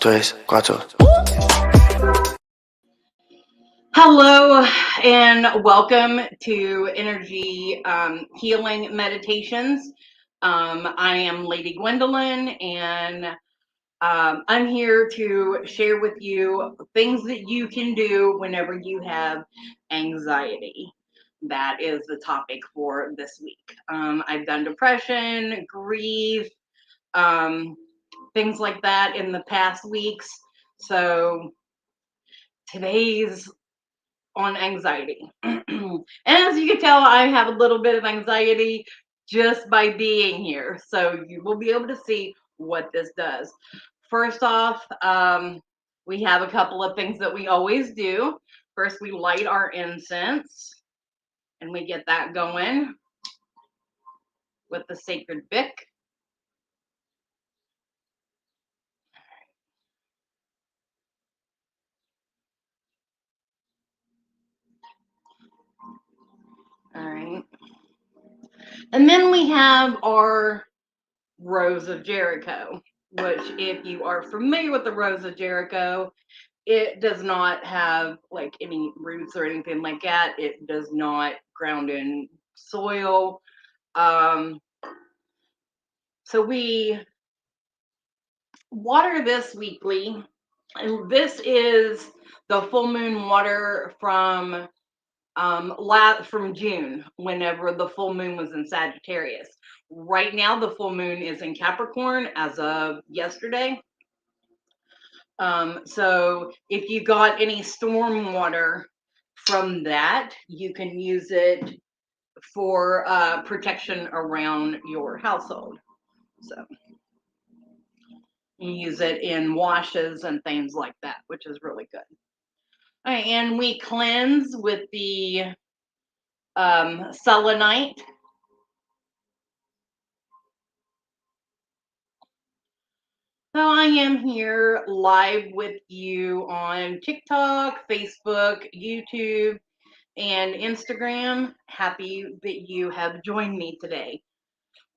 tres, cuatro. Hello and welcome to Energy Healing Meditations. I am Lady Gwendolyn, and I'm here to share with you things that you can do whenever you have anxiety. That is the topic for this week. I've done depression, grief, things like that in the past weeks. So today's on anxiety. And as you can tell, I have a little bit of anxiety just by being here. So you will be able to see what this does. First off, we have a couple of things that we always do. First, we light our incense and we get that going with the sacred Bic. All right. And then we have our Rose of Jericho, which, if you are familiar with the Rose of Jericho, it does not have like any roots or anything like that. It does not ground in soil. So we water this weekly. And this is the full moon water from June, whenever the full moon was in Sagittarius. Right now, the full moon is in Capricorn as of yesterday. So if you got any storm water from that, you can use it for protection around your household. So you use it in washes and things like that, which is really good. All right, and we cleanse with the selenite. So I am here live with you on TikTok, Facebook, YouTube, and Instagram. Happy that you have joined me today.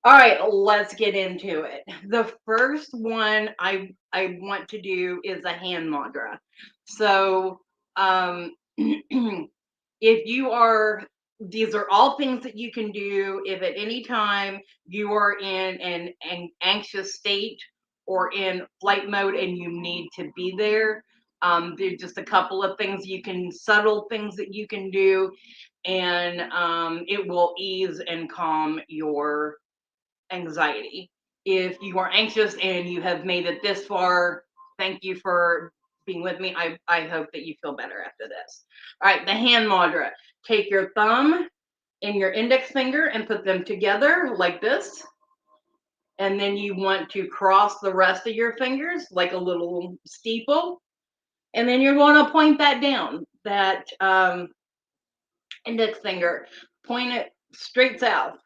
All right, let's get into it. The first one I want to do is a hand mudra. So if you are, these are all things that you can do if at any time you are in an anxious state or in flight mode and you need to be there. There's just a couple of things you can, subtle things that you can do, and it will ease and calm your anxiety. If you are anxious and you have made it this far, thank you for being with me. I hope that you feel better after this. All right, the hand mudra. Take your thumb and your index finger and put them together like this. And then you want to cross the rest of your fingers like a little steeple. And then you're going to point that down, that index finger, point it straight south.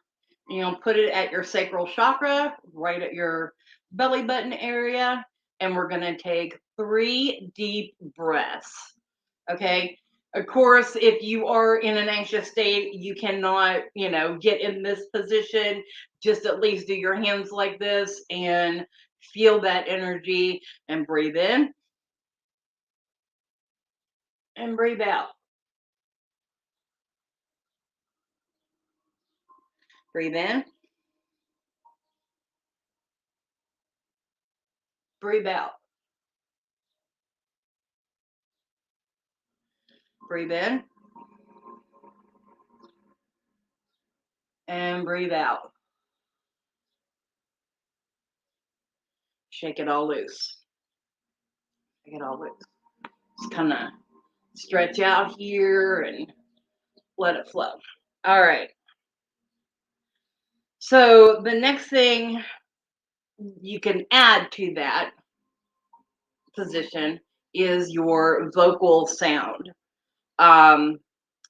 You know, put it at your sacral chakra, right at your belly button area. And we're going to take 3 deep breaths. Okay. Of course, if you are in an anxious state, you cannot, get in this position. Just at least do your hands like this and feel that energy and breathe in and breathe out. Breathe in, breathe out. Breathe in and breathe out. Shake it all loose. Shake it all loose. Just kind of stretch out here and let it flow. All right. So the next thing you can add to that position is your vocal sound.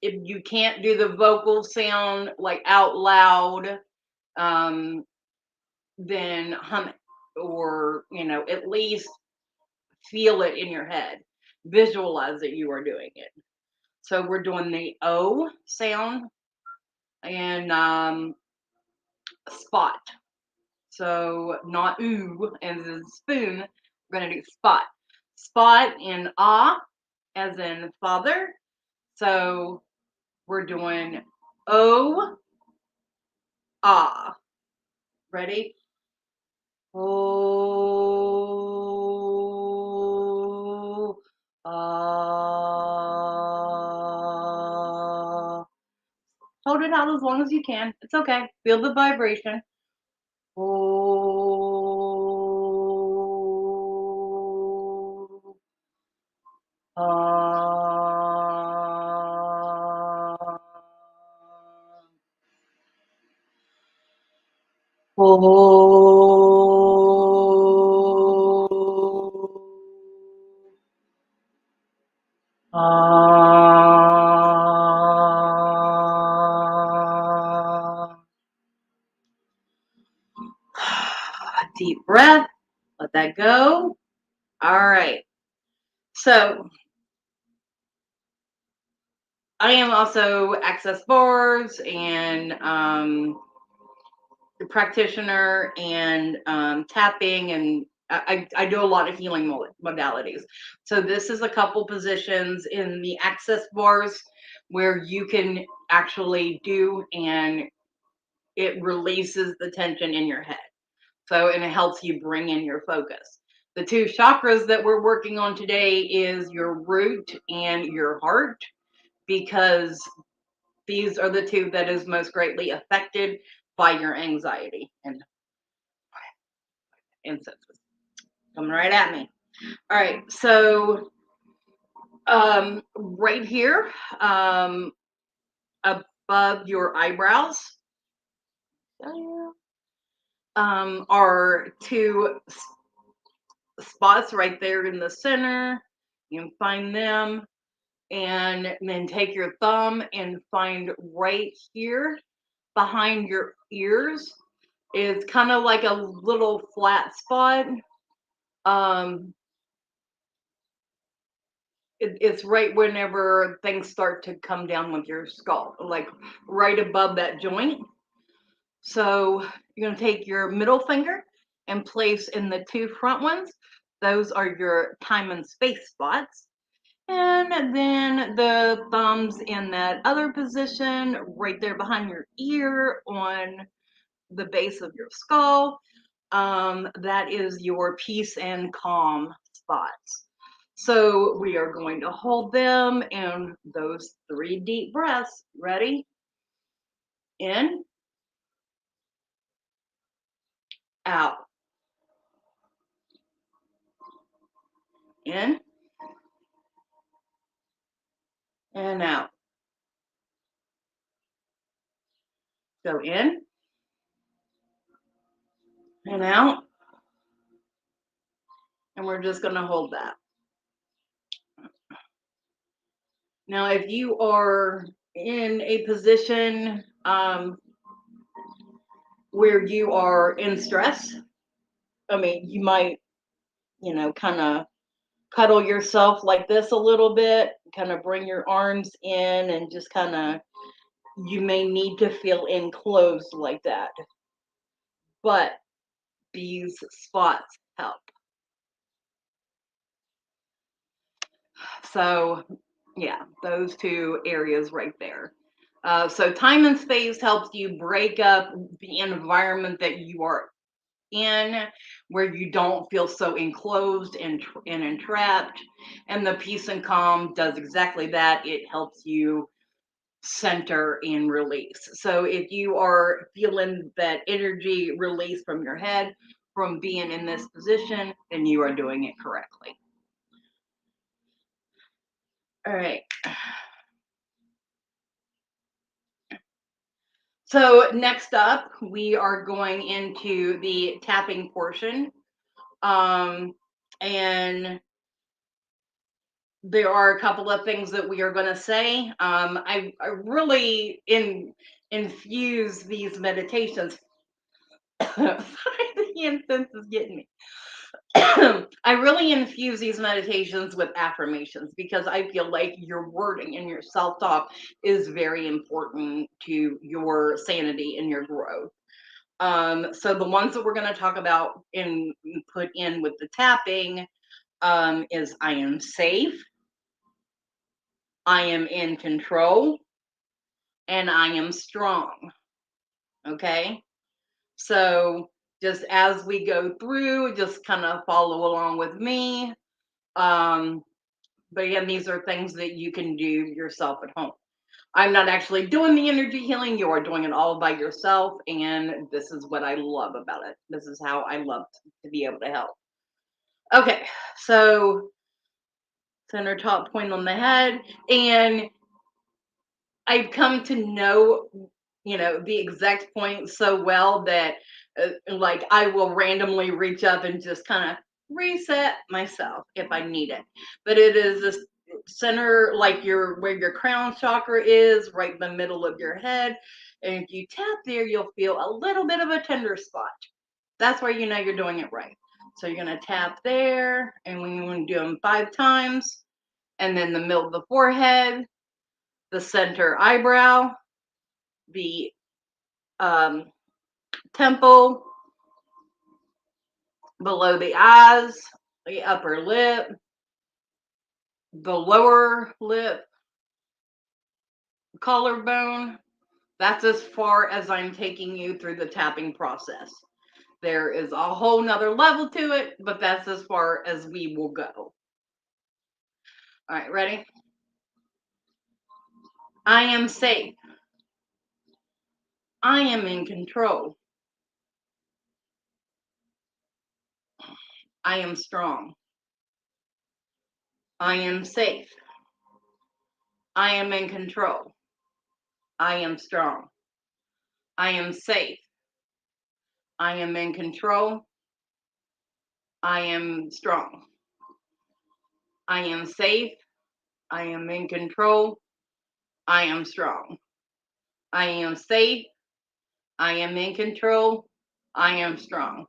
If you can't do the vocal sound like out loud, then hum it, or at least feel it in your head. Visualize that you are doing it. So we're doing the O sound and spot. So not ooh as a spoon, we're gonna do spot. spot in ah, as in father. So we're doing O, ah. Ready? Oh, ah. Hold it out as long as you can. It's okay. Feel the vibration. Oh, ah. Oh, ah. Deep breath. Let that go. All right. So I am also access bars and practitioner and tapping, and I do a lot of healing modalities. So this is a couple positions in the access bars where you can actually do, and it releases the tension in your head. So, and it helps you bring in your focus. The two chakras that we're working on today is your root and your heart, because these are the two that is most greatly affected by your anxiety and incenses coming right at me. All right, so right here, above your eyebrows, are two spots right there in the center. You can find them, and then take your thumb and find right here behind your ears is kind of like a little flat spot. Um, it's right whenever things start to come down with your skull, like right above that joint. So you're going to take your middle finger and place in the two front ones. Those are your time and space spots. And then the thumbs in that other position, right there behind your ear on the base of your skull. That is your peace and calm spots. So we are going to hold them in those 3 deep breaths. Ready? In, out, in, and out. So in and out. And we're just going to hold that. Now, if you are in a position where you are in stress, I mean, you might, kind of cuddle yourself like this a little bit, kind of bring your arms in and just kind of, you may need to feel enclosed like that. But these spots help. So, yeah, those two areas right there. So, time and space helps you break up the environment that you are in, where you don't feel so enclosed and entrapped. And the peace and calm does exactly that. It helps you center and release. So if you are feeling that energy release from your head from being in this position, then you are doing it correctly. All right. So next up, we are going into the tapping portion. And there are a couple of things that we are going to say. I really infuse these meditations. Sorry, the incense is getting me. I really infuse these meditations with affirmations because I feel like your wording and your self talk is very important to your sanity and your growth. So the ones that we're going to talk about and put in with the tapping is I am safe, I am in control, and I am strong. Okay. So just as we go through, just kind of follow along with me. Um, but again, these are things that you can do yourself at home. I'm not actually doing the energy healing. You are doing it all by yourself. And this is what I love about it. This is how I love to be able to help. Okay. So center top point on the head. And I've come to know, the exact point so well that, like, I will randomly reach up and just kind of reset myself if I need it. But it is this center, like where your crown chakra is, right in the middle of your head. And if you tap there, you'll feel a little bit of a tender spot. That's where you know you're doing it right. So you're gonna tap there, and when you want to do them 5 times, and then the middle of the forehead, the center eyebrow, the um, temple, below the eyes, the upper lip, the lower lip, collarbone. That's as far as I'm taking you through the tapping process. There is a whole nother level to it, but that's as far as we will go. All right, ready? I am safe. I am in control. I am strong. I am safe. I am in control. I am strong. I am safe. I am in control. I am strong. I am safe. I am in control. I am strong. I am safe. I am in control. I am strong.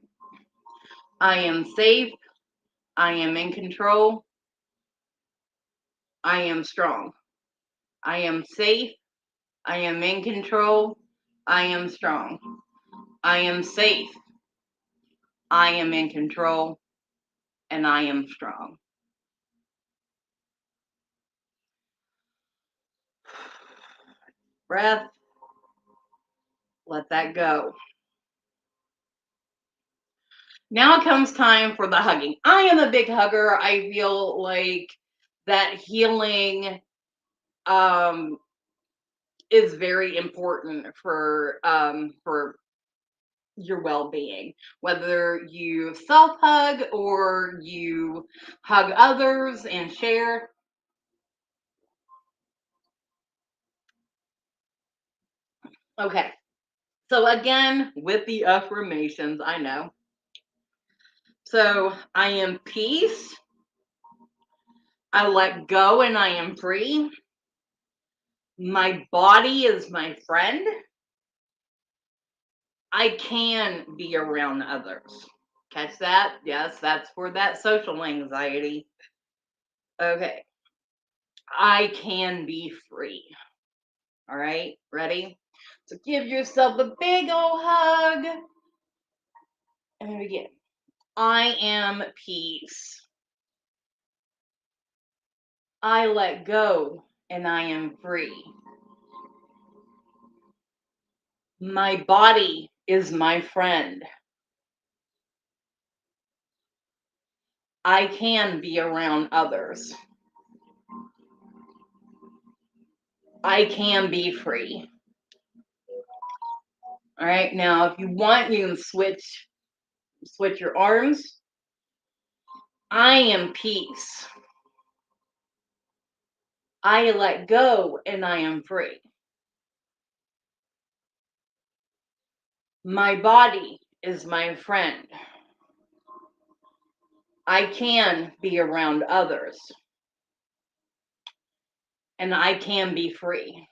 I am safe. I am in control. I am strong. I am safe. I am in control. I am strong. I am safe. I am in control. And I am strong. Breath. Let that go. Now it comes time for the hugging. I am a big hugger. I feel like that healing um is very important for your well-being, whether you self-hug or you hug others and share. Okay, so again with the affirmations, I know. So I am peace, I let go, and I am free. My body is my friend. I can be around others. Catch that? Yes, that's for that social anxiety. Okay. I can be free. All right. Ready? So give yourself a big old hug. And begin. I am peace. I let go and I am free. My body is my friend. I can be around others. I can be free. All right. Now, if you want, you can switch your arms. I am peace. I let go and I am free. My body is my friend. I can be around others. And I can be free.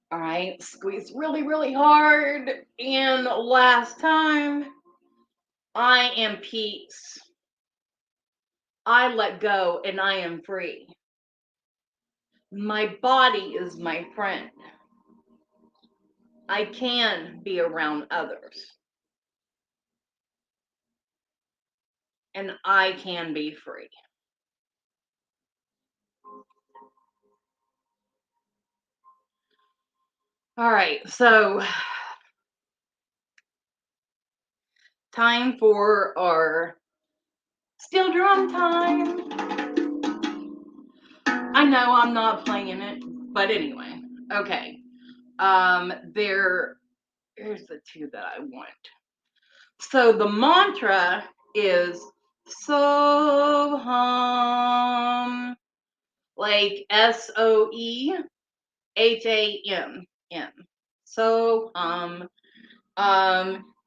All right, squeeze really, really hard. And last time, I am peace. I let go and I am free. My body is my friend. I can be around others. and I can be free. All right, so time for our steel drum time. I know I'm not playing it, but anyway, okay. Here's the two that I want. So the mantra is so like SOEHAM. So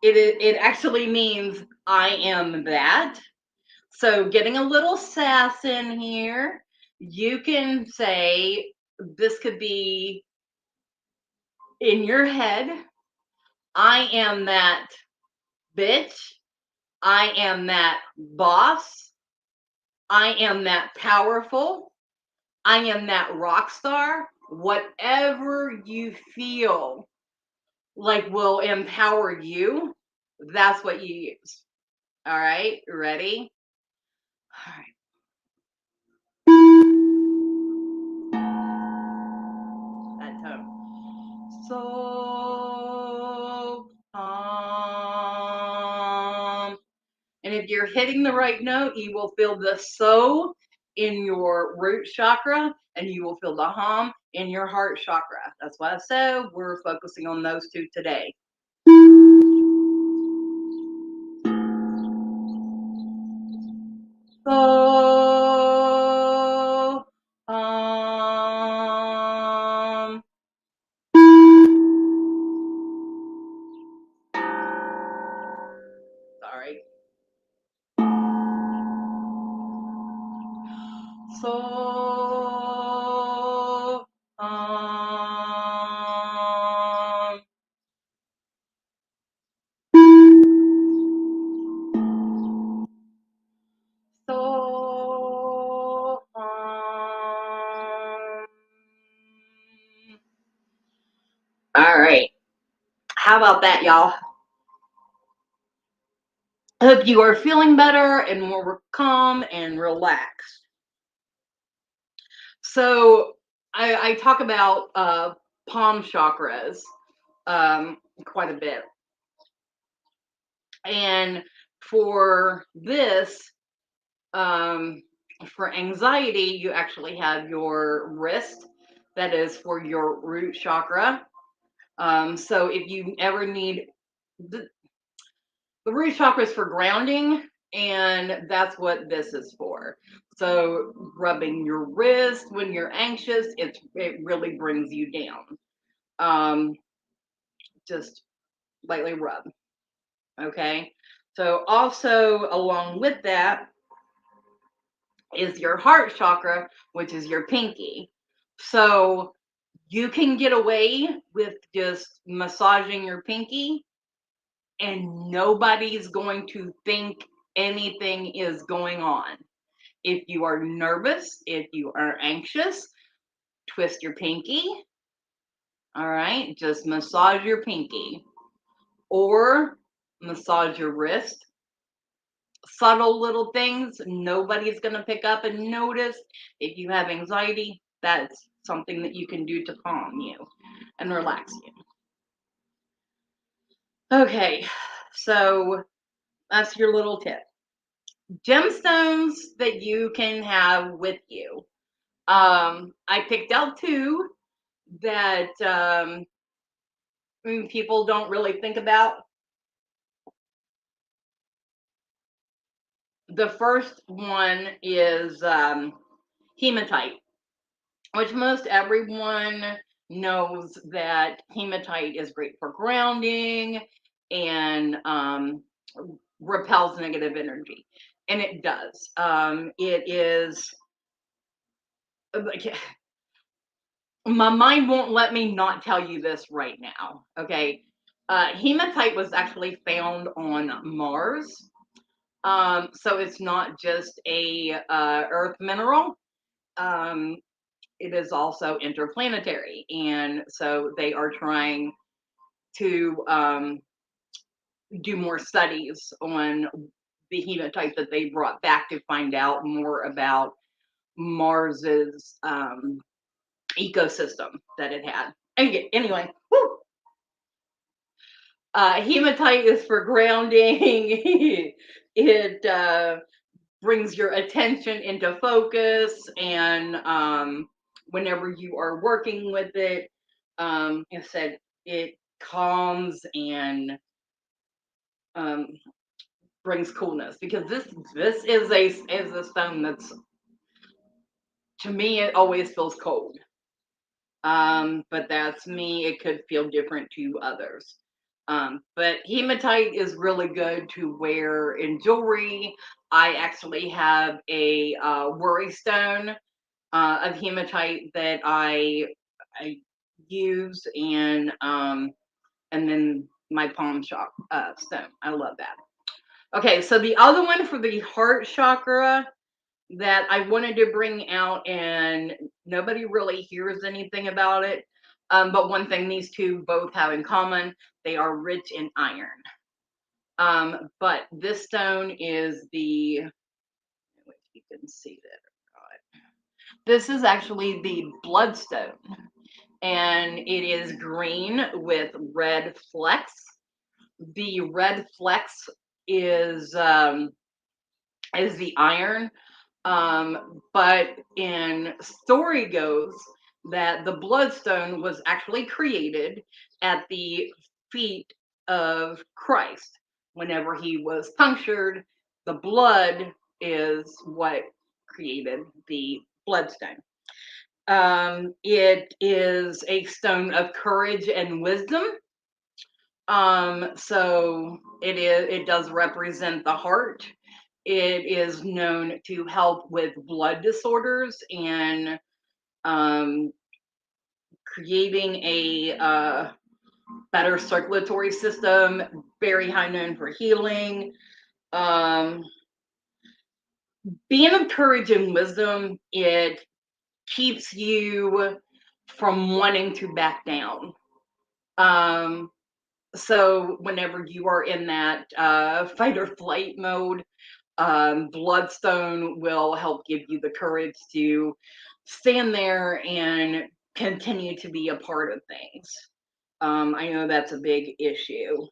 it actually means I am that. So getting a little sass in here, you can say this could be in your head. I am that bitch. I am that boss. I am that powerful. I am that rock star. Whatever you feel like will empower you, that's what you use. All right, ready? All right. That tone. So, and if you're hitting the right note, you will feel the so in your root chakra and you will feel the hum in your heart chakra. That's why I said we're focusing on those two today. So, sorry. So, so, all right. How about that, y'all? Hope you are feeling better and more calm and relaxed. So I talk about palm chakras quite a bit. And for this, for anxiety, you actually have your wrist that is for your root chakra. So if you ever need the root chakra is for grounding, and that's what this is for. So rubbing your wrist when you're anxious, it really brings you down. Just lightly rub. Okay. So also along with that is your heart chakra, which is your pinky. So you can get away with just massaging your pinky and nobody's going to think anything is going on. If you are nervous, if you are anxious, twist your pinky. All right, just massage your pinky or massage your wrist. Subtle little things nobody's going to pick up and notice. If you have anxiety, that's something that you can do to calm you and relax you. Okay, so that's your little tip. Gemstones that you can have with you. I picked out two that people don't really think about. The first one is hematite, which most everyone knows that hematite is great for grounding and repels negative energy. And it does. It is, my mind won't let me not tell you this right now. Okay. Hematite was actually found on Mars. So it's not just a earth mineral. Um, it is also interplanetary. And so they are trying to do more studies on the hematite that they brought back to find out more about Mars's ecosystem that it had. Anyway, whew. Hematite is for grounding. It brings your attention into focus, and whenever you are working with it, like I said, it calms and um, brings coolness, because this is a stone that's, to me, it always feels cold. But that's me. It could feel different to others. But hematite is really good to wear in jewelry. I actually have a worry stone of hematite that I use, and then my palm stone. I love that. Okay, so the other one for the heart chakra that I wanted to bring out, and nobody really hears anything about it. But one thing these two both have in common, they are rich in iron. But this stone is if you can see that or not. This is actually the bloodstone, and it is green with red flecks. The red flecks is um, is the iron. But in story goes that the bloodstone was actually created at the feet of Christ. Whenever he was punctured, the blood is what created the bloodstone. It is a stone of courage and wisdom. So it does represent the heart. It is known to help with blood disorders and um, creating a better circulatory system. Very high known for healing. Um, Being of courage and wisdom, it keeps you from wanting to back down. Um, so whenever you are in that fight or flight mode, Bloodstone will help give you the courage to stand there and continue to be a part of things. I know that's a big issue.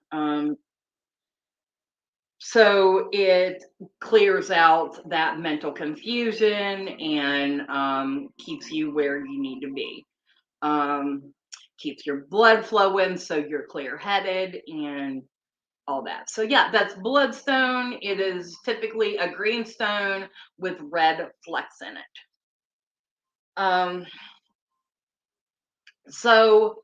So it clears out that mental confusion and keeps you where you need to be. Um, Keeps your blood flowing so you're clear headed and all that. So yeah, that's bloodstone. It is typically a green stone with red flecks in it. Um, so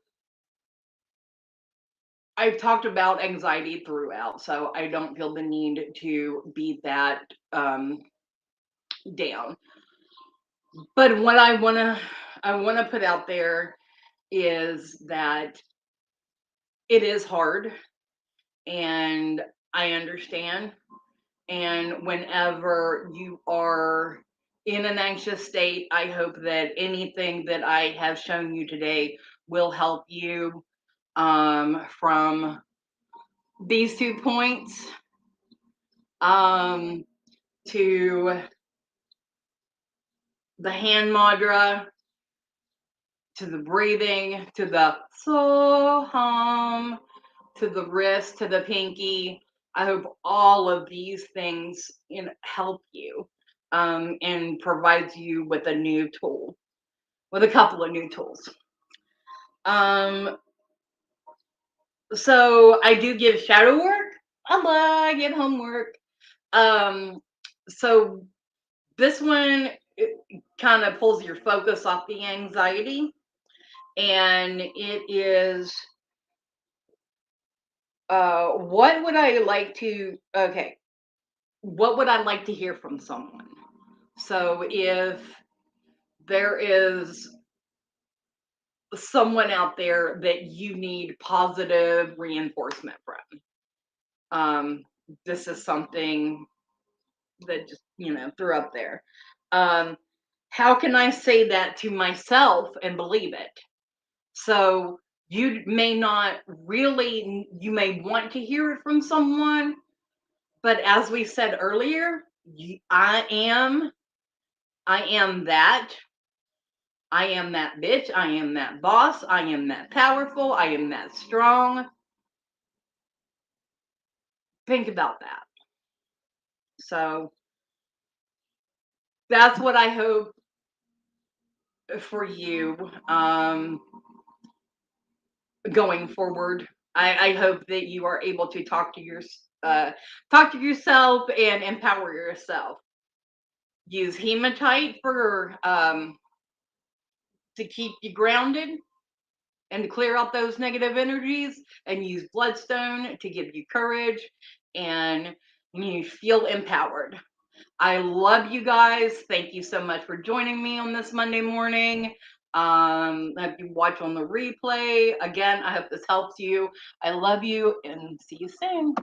I've talked about anxiety throughout, so I don't feel the need to beat that down. But what I wanna put out there is that it is hard, and I understand. And whenever you are in an anxious state, I hope that anything that I have shown you today will help you from these 2 points um, to the hand mudra, to the breathing, to the so hum, to the wrist, to the pinky. I hope all of these things help you and provides you with a new tool, with a couple of new tools. Um, so I do give shadow work. I give homework. Um, so this one kind of pulls your focus off the anxiety, and it is what would I like to, okay, what would I like to hear from someone? So if there is someone out there that you need positive reinforcement from, this is something that just, threw up there. Um, how can I say that to myself and believe it? So you may not really, you may want to hear it from someone, But as we said earlier, I am that. I am that bitch. I am that boss. I am that powerful. I am that strong. Think about that. So that's what I hope for you going forward. I hope that you are able to talk to yourself and empower yourself. Use hematite for to keep you grounded and to clear out those negative energies, and use bloodstone to give you courage and you feel empowered. I love you guys. Thank you so much for joining me on this Monday morning. I hope you watch on the replay. Again, I hope this helps you. I love you and see you soon.